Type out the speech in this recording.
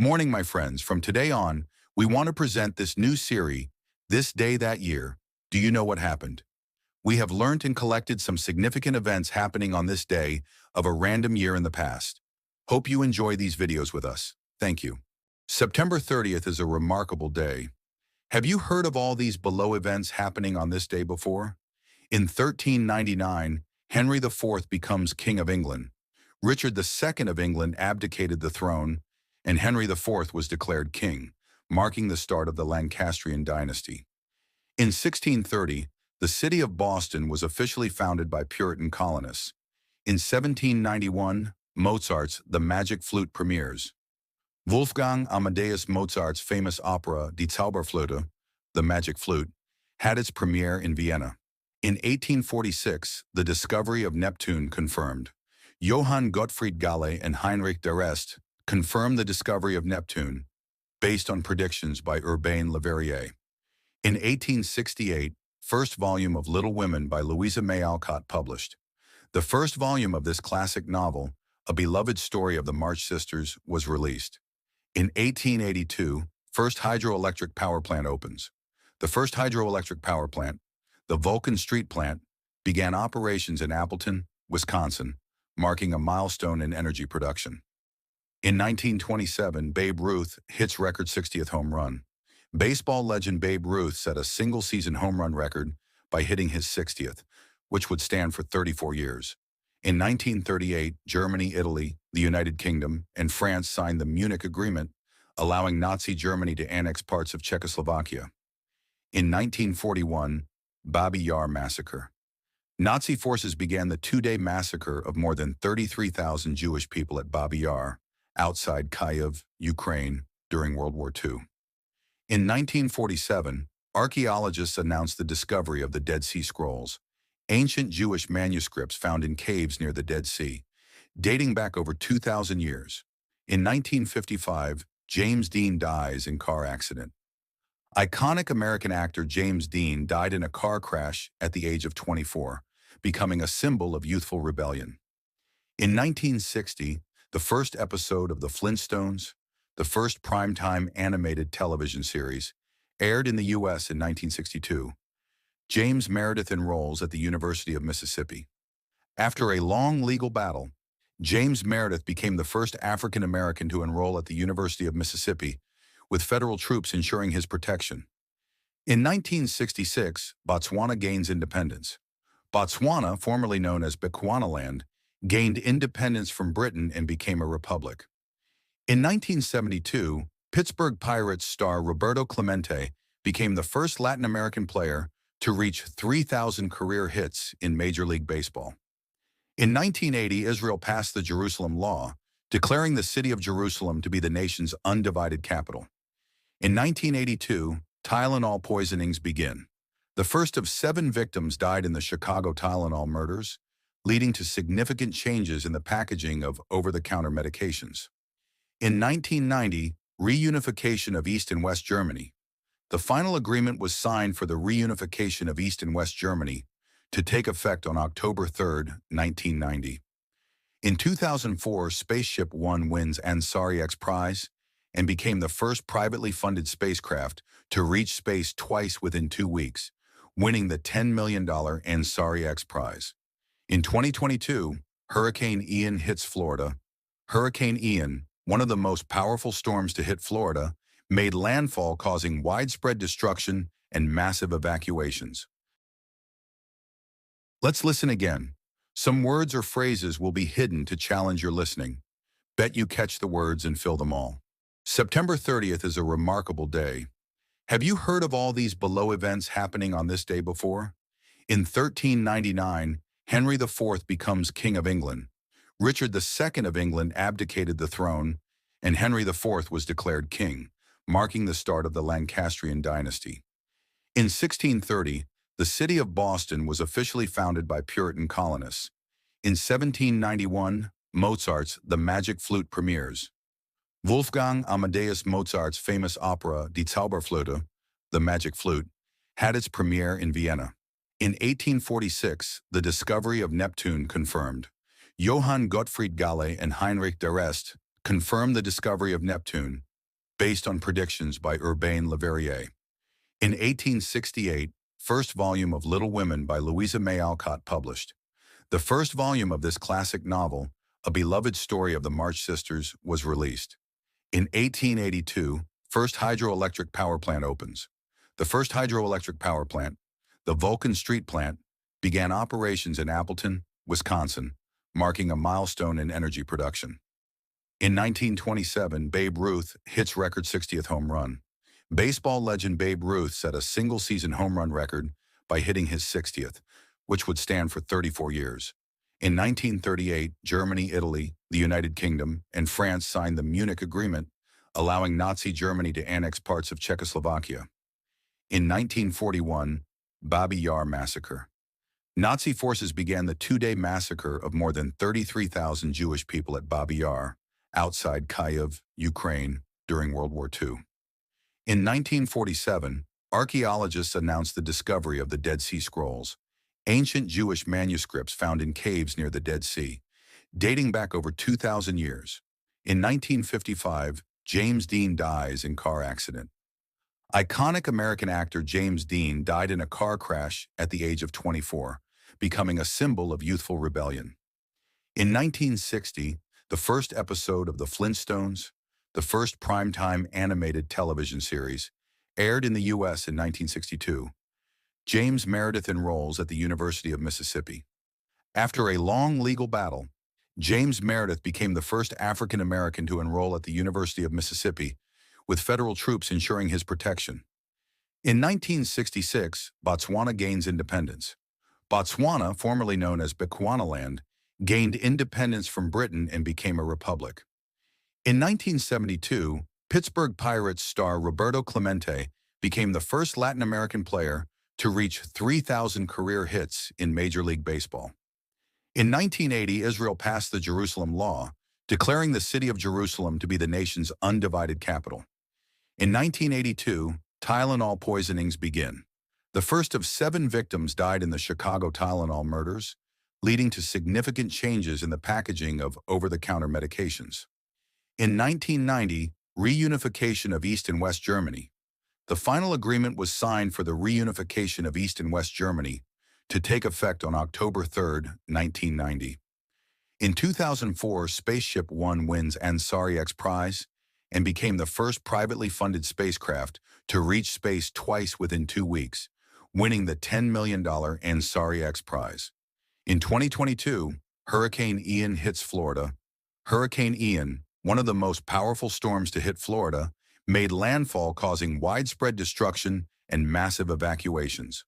Morning, my friends. From today on, we want to present this new series, This Day That Year. Do you know what happened? We have learned and collected some significant events happening on this day of a random year in the past. Hope you enjoy these videos with us. Thank you. September 30th is a remarkable day. Have you heard of all these below events happening on this day before? In 1399, Henry IV becomes King of England. Richard II of England abdicated the throne, and Henry IV was declared king, marking the start of the Lancastrian dynasty. In 1630, the city of Boston was officially founded by Puritan colonists. In 1791, Mozart's The Magic Flute premieres. Wolfgang Amadeus Mozart's famous opera Die Zauberflöte, The Magic Flute, had its premiere in Vienna. In 1846, the discovery of Neptune confirmed. Johann Gottfried Galle and Heinrich d'Arrest confirmed the discovery of Neptune based on predictions by Urbain Le Verrier. In 1868, first volume of Little Women by Louisa May Alcott published. The first volume of this classic novel, a beloved story of the March Sisters, was released. In 1882, first hydroelectric power plant opens. The first hydroelectric power plant, the Vulcan Street plant, began operations in Appleton, Wisconsin, marking a milestone in energy production. In 1927, Babe Ruth hits record 60th home run. Baseball legend Babe Ruth set a single-season home run record by hitting his 60th, which would stand for 34 years. In 1938, Germany, Italy, the United Kingdom, and France signed the Munich Agreement, allowing Nazi Germany to annex parts of Czechoslovakia. In 1941, Babi Yar massacre. Nazi forces began the two-day massacre of more than 33,000 Jewish people at Babi Yar, outside Kyiv, Ukraine, during World War II. In 1947, archaeologists announced the discovery of the Dead Sea Scrolls, ancient Jewish manuscripts found in caves near the Dead Sea, dating back over 2,000 years. In 1955, James Dean dies in car accident. Iconic American actor James Dean died in a car crash at the age of 24, becoming a symbol of youthful rebellion. In 1960, the first episode of The Flintstones, the first primetime animated television series, aired in the U.S. in 1962. James Meredith enrolls at the University of Mississippi. After a long legal battle, James Meredith became the first African American to enroll at the University of Mississippi, with federal troops ensuring his protection. In 1966, Botswana gains independence. Botswana, formerly known as Bechuanaland, gained independence from Britain and became a republic. In 1972, Pittsburgh Pirates star Roberto Clemente became the first Latin American player to reach 3,000 career hits in Major League Baseball. In 1980, Israel passed the Jerusalem Law, declaring the city of Jerusalem to be the nation's undivided capital. In 1982, Tylenol poisonings begin. The first of 7 victims died in the Chicago Tylenol murders, leading to significant changes in the packaging of over-the-counter medications. In 1990, reunification of East and West Germany. The final agreement was signed for the reunification of East and West Germany to take effect on October 3, 1990. In 2004, Spaceship One wins Ansari X Prize and became the first privately funded spacecraft to reach space twice within 2 weeks, winning the $10 million Ansari X Prize. In 2022, Hurricane Ian hits Florida. Hurricane Ian, one of the most powerful storms to hit Florida, made landfall, causing widespread destruction and massive evacuations. Let's listen again. Some words or phrases will be hidden to challenge your listening. Bet you catch the words and fill them all. September 30th is a remarkable day. Have you heard of all these below events happening on this day before? In 1399, Henry IV becomes King of England. Richard II of England abdicated the throne, and Henry IV was declared king, marking the start of the Lancastrian dynasty. In 1630, the city of Boston was officially founded by Puritan colonists. In 1791, Mozart's The Magic Flute premieres. Wolfgang Amadeus Mozart's famous opera Die Zauberflöte, The Magic Flute, had its premiere in Vienna. In 1846, the discovery of Neptune confirmed. Johann Gottfried Galle and Heinrich d'Arrest confirmed the discovery of Neptune based on predictions by Urbain Le Verrier. In 1868, first volume of Little Women by Louisa May Alcott published. The first volume of this classic novel, a beloved story of the March Sisters, was released. In 1882, first hydroelectric power plant opens. The first hydroelectric power plant, the Vulcan Street Plant, began operations in Appleton, Wisconsin, marking a milestone in energy production. In 1927, Babe Ruth hits record 60th home run. Baseball legend Babe Ruth set a single-season home run record by hitting his 60th, which would stand for 34 years. In 1938, Germany, Italy, the United Kingdom, and France signed the Munich Agreement, allowing Nazi Germany to annex parts of Czechoslovakia. In 1941, Babi Yar Massacre. Nazi forces began the two-day massacre of more than 33,000 Jewish people at Babi Yar, outside Kyiv, Ukraine, during World War II. In 1947, archaeologists announced the discovery of the Dead Sea Scrolls, ancient Jewish manuscripts found in caves near the Dead Sea, dating back over 2,000 years. In 1955, James Dean dies in car accident. Iconic American actor James Dean died in a car crash at the age of 24, becoming a symbol of youthful rebellion. In 1960, the first episode of The Flintstones, the first primetime animated television series, aired in the U.S. in 1962. James Meredith enrolls at the University of Mississippi. After a long legal battle, James Meredith became the first African American to enroll at the University of Mississippi, with federal troops ensuring his protection. In 1966, Botswana gains independence. Botswana, formerly known as Bechuanaland, gained independence from Britain and became a republic. In 1972, Pittsburgh Pirates star Roberto Clemente became the first Latin American player to reach 3,000 career hits in Major League Baseball. In 1980, Israel passed the Jerusalem Law, declaring the city of Jerusalem to be the nation's undivided capital. In 1982, Tylenol poisonings begin. The first of 7 victims died in the Chicago Tylenol murders, leading to significant changes in the packaging of over-the-counter medications. In 1990, reunification of East and West Germany. The final agreement was signed for the reunification of East and West Germany to take effect on October 3, 1990. In 2004, Spaceship One wins Ansari X Prize and became the first privately funded spacecraft to reach space twice within 2 weeks, winning the $10 million Ansari X Prize. In 2022, Hurricane Ian hits Florida. Hurricane Ian, one of the most powerful storms to hit Florida, made landfall causing widespread destruction and massive evacuations.